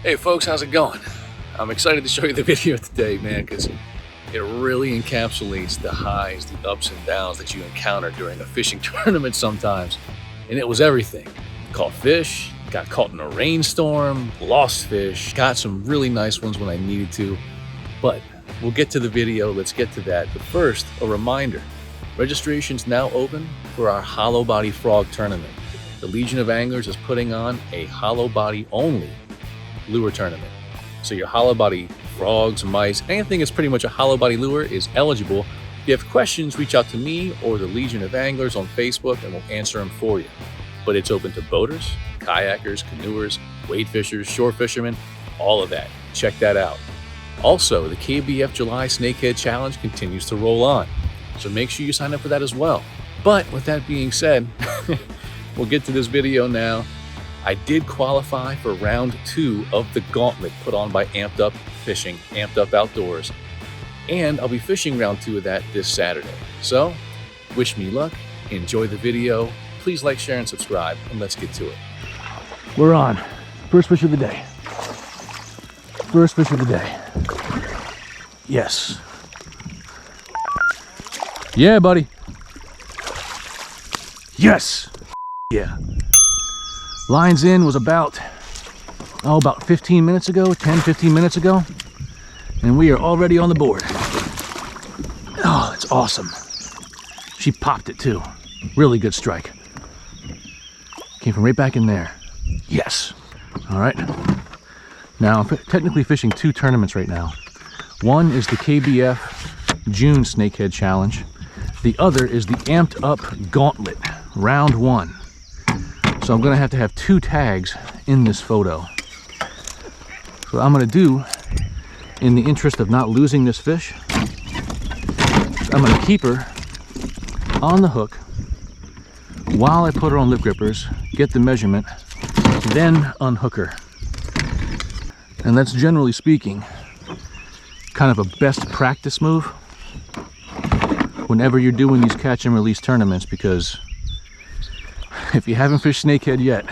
Hey folks, how's it going? I'm excited to show you the video today, man, because it really encapsulates the highs, the ups and downs that you encounter during a fishing tournament sometimes. And it was everything. Caught fish, got caught in a rainstorm, lost fish, got some really nice ones when I needed to. But we'll get to the video, let's get to that. But first, a reminder, registration's now open for our hollow body frog tournament. The Legion of Anglers is putting on a hollow body only lure tournament. So your hollow body frogs, mice, anything that's pretty much a hollow body lure is eligible. If you have questions, reach out to me or the Legion of Anglers on Facebook and we'll answer them for you. But it's open to boaters, kayakers, canoers, wade fishers, shore fishermen, all of that. Check that out. Also, the KBF July Snakehead Challenge continues to roll on. So make sure you sign up for that as well. But with that being said, we'll get to this video now. I did qualify for round 2 of the gauntlet put on by Amped Up Fishing, Amped Up Outdoors. And I'll be fishing round 2 of that this Saturday. So, wish me luck, enjoy the video, please like, share, and subscribe, and let's get to it. We're on. First fish of the day. First fish of the day. Yes. Yeah, buddy. Yes. Yeah. Lines in was about 15 minutes ago, 10-15 minutes ago, and we are already on the board. Oh, that's awesome. She popped it too. Really good strike. Came from right back in there. Yes. All right. Now, I'm technically fishing 2 tournaments right now. One is the KBF June Snakehead Challenge. The other is the Amped Up Gauntlet, round 1. So I'm gonna have to have 2 tags in this photo. So what I'm gonna do, in the interest of not losing this fish, I'm gonna keep her on the hook while I put her on lip grippers, get the measurement, then unhook her. And that's, generally speaking, kind of a best practice move whenever you're doing these catch and release tournaments, because if you haven't fished snakehead yet,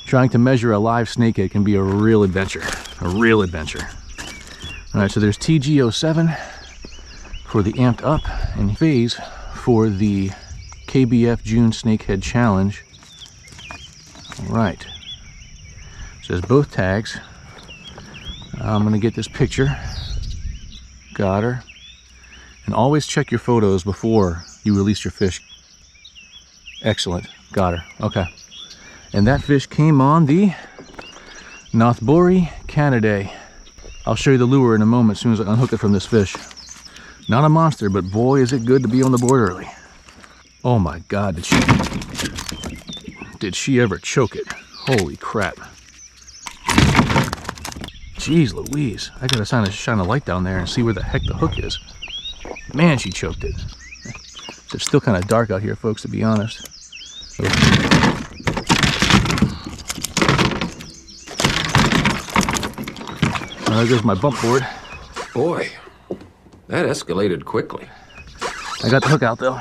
trying to measure a live snakehead can be a real adventure. A real adventure. All right, so there's TG07 for the Amped Up and phase for the KBF June Snakehead Challenge. All right. So there's both tags. I'm gonna get this picture. Got her. And always check your photos before you release your fish. Excellent. Got her. Okay. And that fish came on the Northbury Canaday. I'll show you the lure in a moment as soon as I unhook it from this fish. Not a monster, but boy is it good to be on the board early. Oh my God, did she ever choke it? Holy crap. Jeez Louise. I gotta shine a light down there and see where the heck the hook is. Man, she choked it. It's still kind of dark out here, folks, to be honest. So. There goes my bump board. Boy, that escalated quickly. I got the hook out though.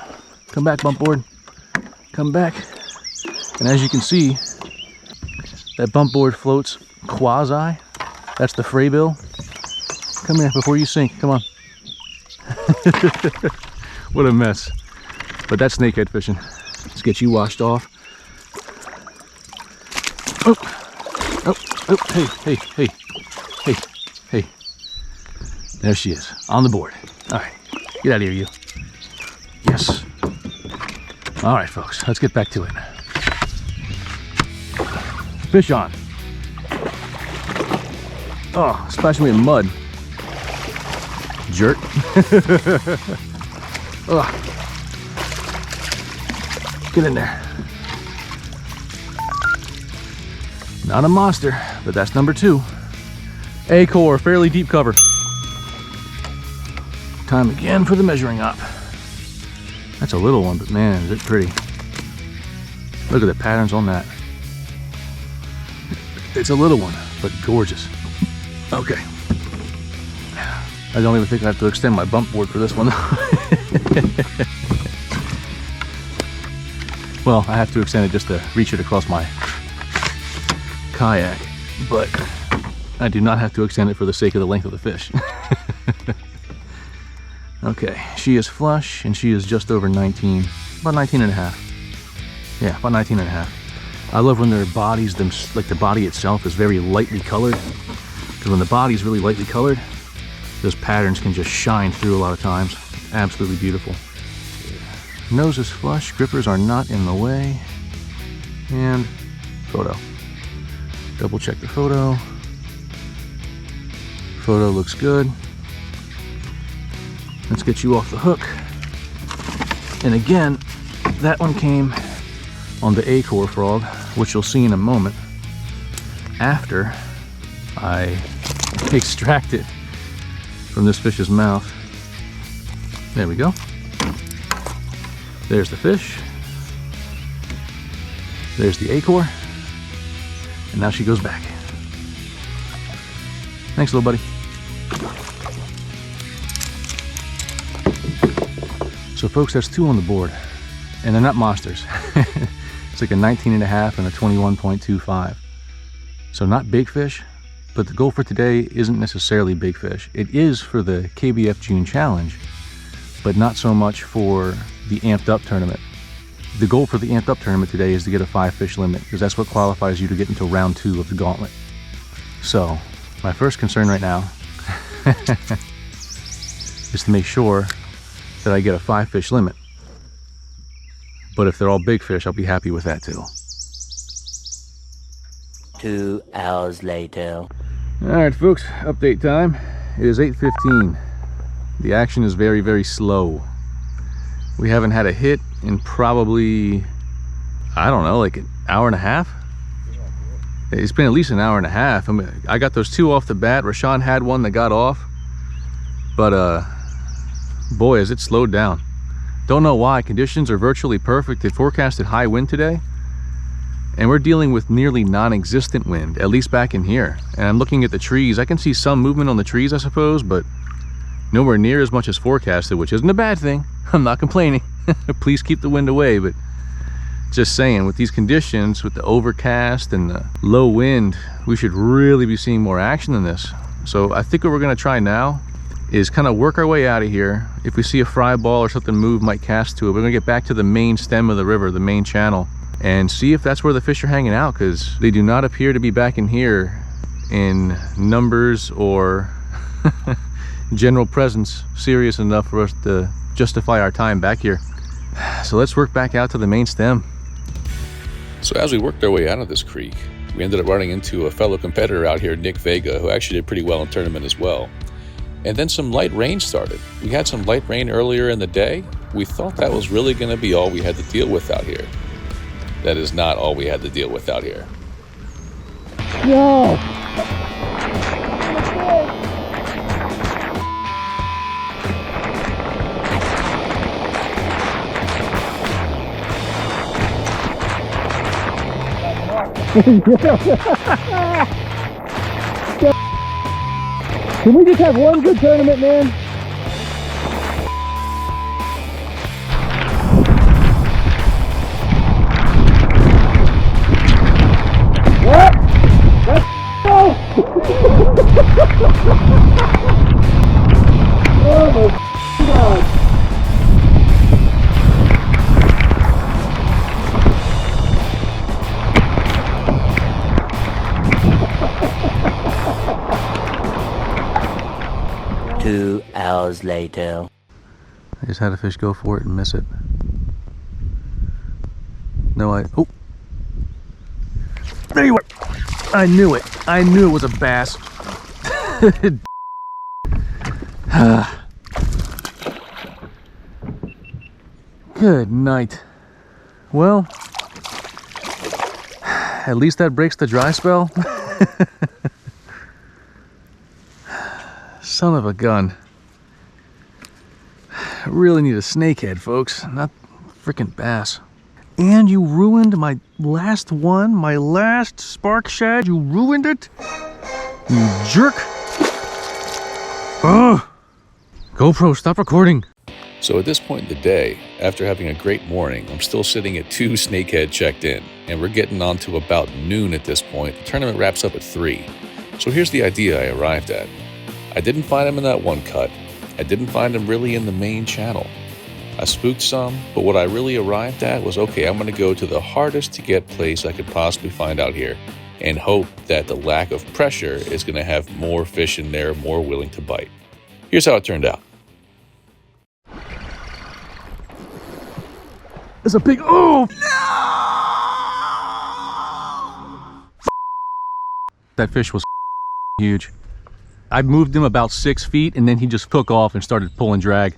Come back, bump board. Come back. And as you can see, that bump board floats quasi. That's the fray bill. Come here before you sink. Come on. What a mess. But that's snakehead fishing. Let's get you washed off. Oh, oh, oh, hey. There she is, on the board. All right, get out of here, you. Yes. All right, folks, let's get back to it. Fish on. Oh, splashing me in mud. Jerk. Ugh. Get in there. Not a monster, but that's number 2. A-core, fairly deep cover. Time again for the measuring up. That's a little one, but man, is it pretty. Look at the patterns on that. It's a little one, but gorgeous. Okay. I don't even think I have to extend my bump board for this one. Well, I have to extend it just to reach it across my kayak. but I do not have to extend it for the sake of the length of the fish. Okay, she is flush and she is just over 19, about 19 and a half. Yeah, about 19 and a half. I love when their bodies, like the body itself is very lightly colored. Because when the body is really lightly colored, those patterns can just shine through a lot of times. Absolutely beautiful. Nose is flush, grippers are not in the way. And photo. Double check the photo. Photo looks good. Let's get you off the hook. And again, that one came on the A-core frog, which you'll see in a moment after I extract it from this fish's mouth. There we go. There's the fish. There's the A-core. And now she goes back. Thanks, little buddy. So folks, that's 2 on the board. And they're not monsters. It's like a 19 and a half and a 21.25. So not big fish, but the goal for today isn't necessarily big fish. It is for the KBF June Challenge, but not so much for the Amped Up tournament. The goal for the Amped Up tournament today is to get a 5-fish limit, because that's what qualifies you to get into round 2 of the gauntlet. So my first concern right now is to make sure that I get a 5-fish limit. But if they're all big fish, I'll be happy with that too. 2 hours later. All right, folks, update time. It is 8:15. The action is very, very slow. We haven't had a hit in probably, I don't know, like an hour and a half. It's been at least an hour and a half. I mean, I got those 2 off the bat. Rashawn had one that got off, but boy, has it slowed down. Don't know why. Conditions are virtually perfect. They forecasted high wind today, and we're dealing with nearly non-existent wind, at least back in here. And I'm looking at the trees. I can see some movement on the trees, I suppose, but nowhere near as much as forecasted, which isn't a bad thing. I'm not complaining. Please keep the wind away, but just saying, with these conditions, with the overcast and the low wind, we should really be seeing more action than this. So I think what we're going to try now is kind of work our way out of here. If we see a fry ball or something move, might cast to it. We're going to get back to the main stem of the river, the main channel, and see if that's where the fish are hanging out, because they do not appear to be back in here in numbers or general presence serious enough for us to justify our time back here. So let's work back out to the main stem. So as we worked our way out of this creek, we ended up running into a fellow competitor out here, Nick Vega, who actually did pretty well in tournament as well. And then some light rain started. We had some light rain earlier in the day. We thought that was really going to be all we had to deal with out here. That is not all we had to deal with out here. Yo! Can we just have one good tournament, man? What? Let's go! Oh my God! Two hours later. I just had a fish go for it and miss it. No, oh! There you are! I knew it! I knew it was a bass! Good night. Well, at least that breaks the dry spell. Son of a gun. I really need a snakehead, folks, not freaking bass. And you ruined my last one, my last spark shad. You ruined it, you jerk. Ugh. GoPro, stop recording. So at this point in the day, after having a great morning, I'm still sitting at 2 snakehead checked in, and we're getting on to about noon at this point. The tournament wraps up at 3. So here's the idea I arrived at. I didn't find him in that one cut. I didn't find him really in the main channel. I spooked some, but what I really arrived at was, okay, I'm going to go to the hardest to get place I could possibly find out here and hope that the lack of pressure is going to have more fish in there, more willing to bite. Here's how it turned out. There's a big, oh! That fish was huge. I moved him about 6 feet and then he just took off and started pulling drag.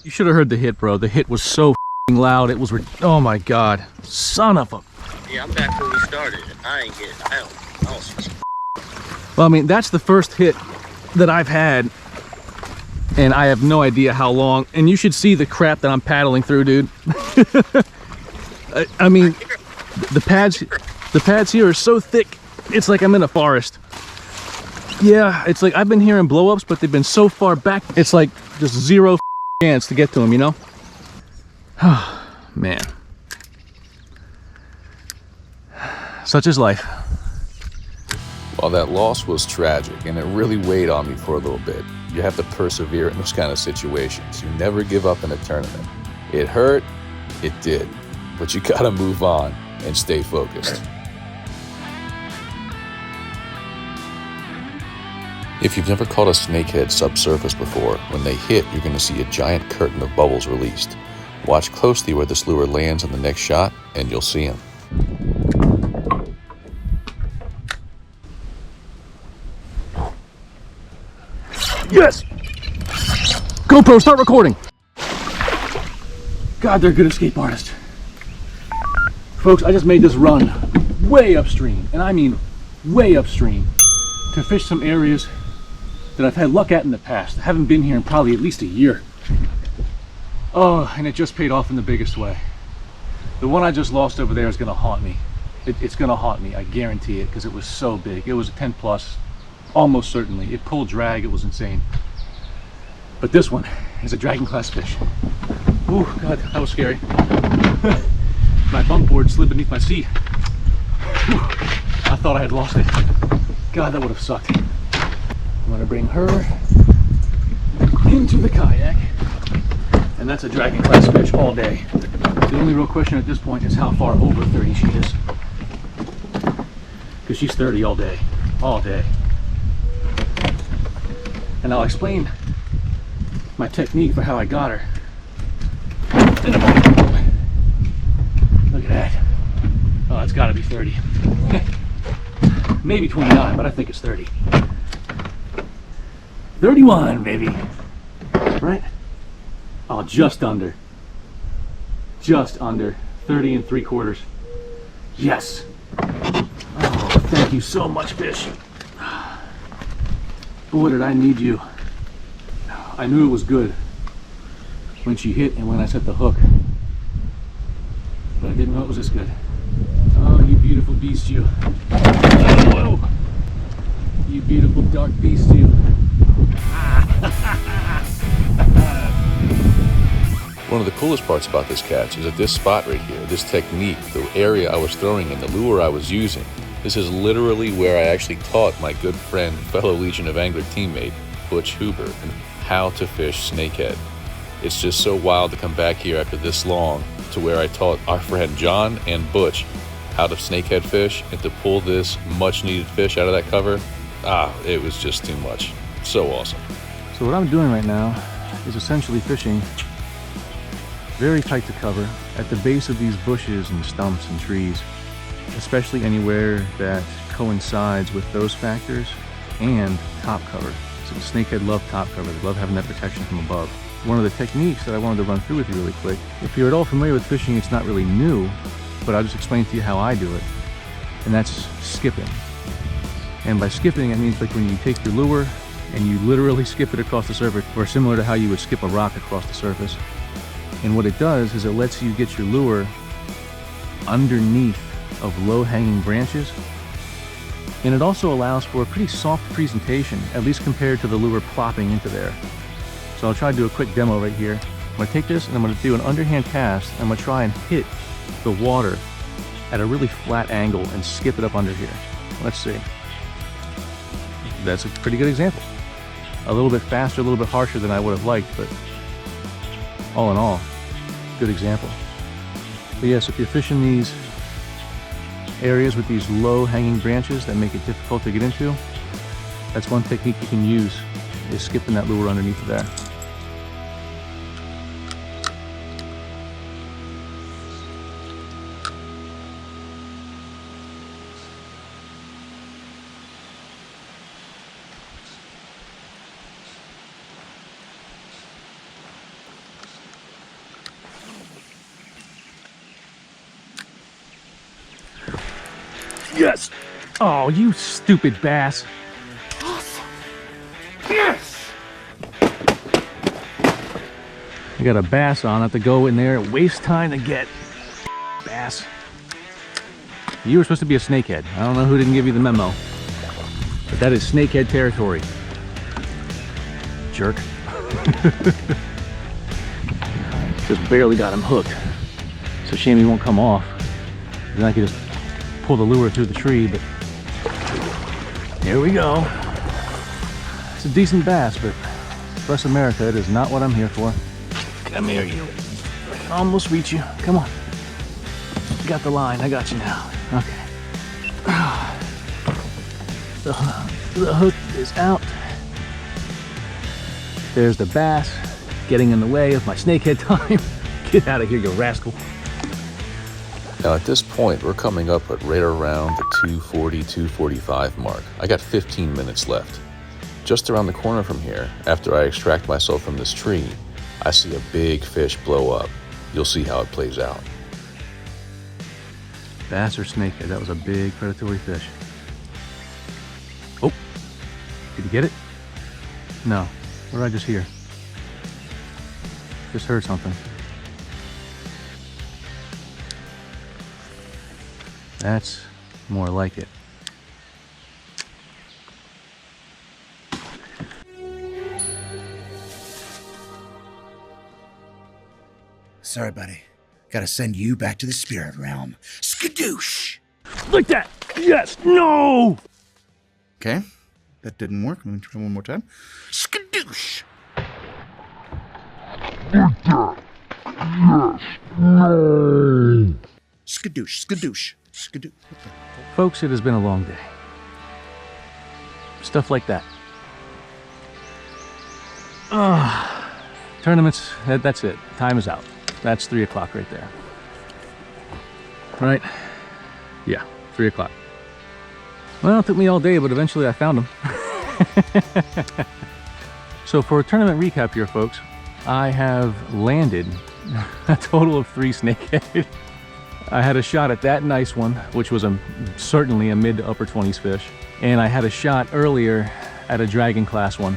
You should have heard the hit, bro. The hit was so loud. It was, oh my God. Son of a. Yeah, I'm back where we started. I ain't getting, I don't. Well, I mean, that's the first hit that I've had. And I have no idea how long. And you should see the crap that I'm paddling through, dude. I mean, the pads here are so thick. It's like I'm in a forest. Yeah, it's like I've been hearing blow-ups, but they've been so far back. It's like just zero chance to get to them, you know? Man. Such is life. While that loss was tragic and it really weighed on me for a little bit, you have to persevere in those kind of situations. You never give up in a tournament. It hurt, it did, but you gotta move on and stay focused. If you've never caught a snakehead subsurface before, when they hit, you're gonna see a giant curtain of bubbles released. Watch closely where this lure lands on the next shot, and you'll see him. Yes! GoPro, start recording! God, they're good escape artists. Folks, I just made this run way upstream, and I mean way upstream, to fish some areas that I've had luck at in the past. I haven't been here in probably at least a year. Oh, and it just paid off in the biggest way. The one I just lost over there is gonna haunt me. It's gonna haunt me, I guarantee it, because it was so big. It was a 10 plus, almost certainly. It pulled drag, it was insane. But this one is a dragon class fish. Ooh, God, that was scary. My bump board slid beneath my seat. Whew, I thought I had lost it. God, that would have sucked. I'm gonna bring her into the kayak. And that's a dragon class fish all day. The only real question at this point is how far over 30 she is. Because she's 30 all day. All day. And I'll explain my technique for how I got her in a moment. Look at that. Oh, it's gotta be 30. Maybe 29, but I think it's 30. 31, baby. Right? Oh, just under. Just under. 30 3/4. Yes. Oh, thank you so much, fish. Boy, did I need you. I knew it was good when she hit and when I set the hook. But I didn't know it was this good. Oh, you beautiful beast, you. Whoa. You beautiful dark beast, you. One of the coolest parts about this catch is that this spot right here, this technique, the area I was throwing in, the lure I was using, this is literally where I actually taught my good friend, fellow Legion of Angler teammate, Butch Huber, how to fish snakehead. It's just so wild to come back here after this long to where I taught our friend John and Butch how to snakehead fish and to pull this much needed fish out of that cover. It was just too much. So awesome. So what I'm doing right now is essentially fishing very tight to cover at the base of these bushes and stumps and trees, especially anywhere that coincides with those factors and top cover. So the snakehead love top cover. They love having that protection from above. One of the techniques that I wanted to run through with you really quick, if you're at all familiar with fishing, it's not really new, but I'll just explain to you how I do it, and that's skipping. And by skipping, it means like when you take your lure and you literally skip it across the surface, or similar to how you would skip a rock across the surface. And what it does is it lets you get your lure underneath of low-hanging branches, and it also allows for a pretty soft presentation, at least compared to the lure plopping into there. So I'll try to do a quick demo right here. going to take this and I'm going to do an underhand cast. I'm going to try and hit the water at a really flat angle and skip it up under here. Let's see. That's a pretty good example. A little bit faster, a little bit harsher than I would have liked, but all in all, good example. But yes, if you're fishing these areas with these low hanging branches that make it difficult to get into, that's one technique you can use, is skipping that lure underneath there. Yes! Oh, you stupid bass. Yes! I got a bass on. I have to go in there and waste time to get bass. You were supposed to be a snakehead. I don't know who didn't give you the memo, but that is snakehead territory. Jerk. Just barely got him hooked. It's a shame he won't come off. Then I could just pull the lure through the tree, but here we go. It's a decent bass, but for us America, it is not what I'm here for. Come here, you. I can almost reach you. Come on. Got the line. I got you now. Okay. The hook is out. There's the bass getting in the way of my snakehead time. Get out of here, you rascal. Now at this point, we're coming up at right around the 240, 245 mark. I got 15 minutes left. Just around the corner from here, after I extract myself from this tree, I see a big fish blow up. You'll see how it plays out. Bass or snakehead, that was a big predatory fish. Oh, did you get it? No, what did I just hear? Just heard something. That's more like it. Sorry, buddy. Gotta send you back to the spirit realm. Skadoosh! Like that! Yes! No! Okay, that didn't work. I'm gonna try one more time. Skadoosh! Skadoosh, skadoosh, skadoosh. Folks, it has been a long day. Stuff like that. Tournaments, that's it. Time is out. That's 3 o'clock right there. Right? Yeah, 3 o'clock. Well, it took me all day, but eventually I found them. So for a tournament recap here, folks, I have landed a total of 3 snakehead. I had a shot at that nice one, which was certainly a mid to upper 20s fish. And I had a shot earlier at a dragon class one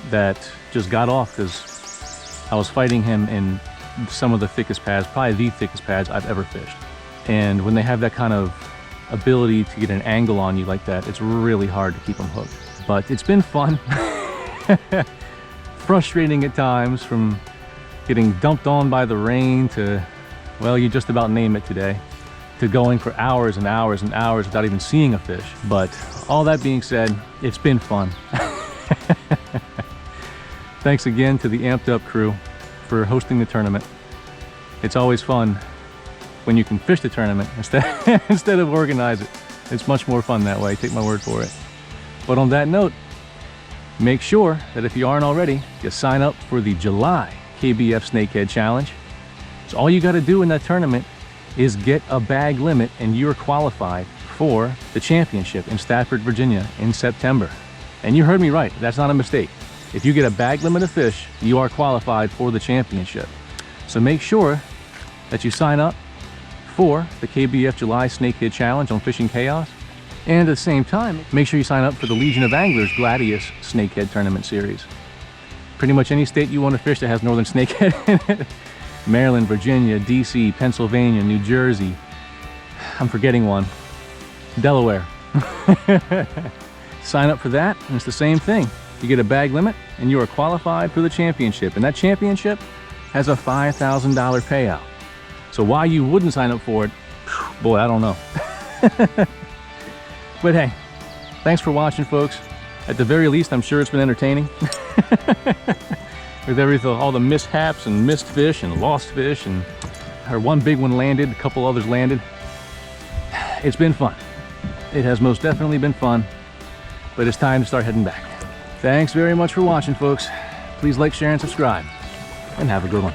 that just got off because I was fighting him in some of the thickest pads, probably the thickest pads I've ever fished. And when they have that kind of ability to get an angle on you like that, it's really hard to keep them hooked. But it's been fun. Frustrating at times, from getting dumped on by the rain to, well, you just about name it today, to going for hours and hours and hours without even seeing a fish. But all that being said, it's been fun. Thanks again to the Amped Up crew for hosting the tournament. It's always fun when you can fish the tournament instead of organize it. It's much more fun that way, take my word for it. But on that note, make sure that if you aren't already, you sign up for the July KBF Snakehead Challenge. So all you got to do in that tournament is get a bag limit and you're qualified for the championship in Stafford, Virginia in September. And you heard me right, that's not a mistake. If you get a bag limit of fish, you are qualified for the championship. So make sure that you sign up for the KBF July Snakehead Challenge on Fishing Chaos. And at the same time, make sure you sign up for the Legion of Anglers Gladius Snakehead Tournament Series. Pretty much any state you want to fish that has Northern Snakehead in it. Maryland, Virginia, DC, Pennsylvania, New Jersey. I'm forgetting one. Delaware. Sign up for that, and it's the same thing. You get a bag limit, and you are qualified for the championship. And that championship has a $5,000 payout. So why you wouldn't sign up for it, boy, I don't know. But hey, thanks for watching, folks. At the very least, I'm sure it's been entertaining. With everything, all the mishaps and missed fish and lost fish, and one big one landed, a couple others landed. It's been fun. It has most definitely been fun, but it's time to start heading back. Thanks very much for watching, folks. Please like, share, and subscribe, and have a good one.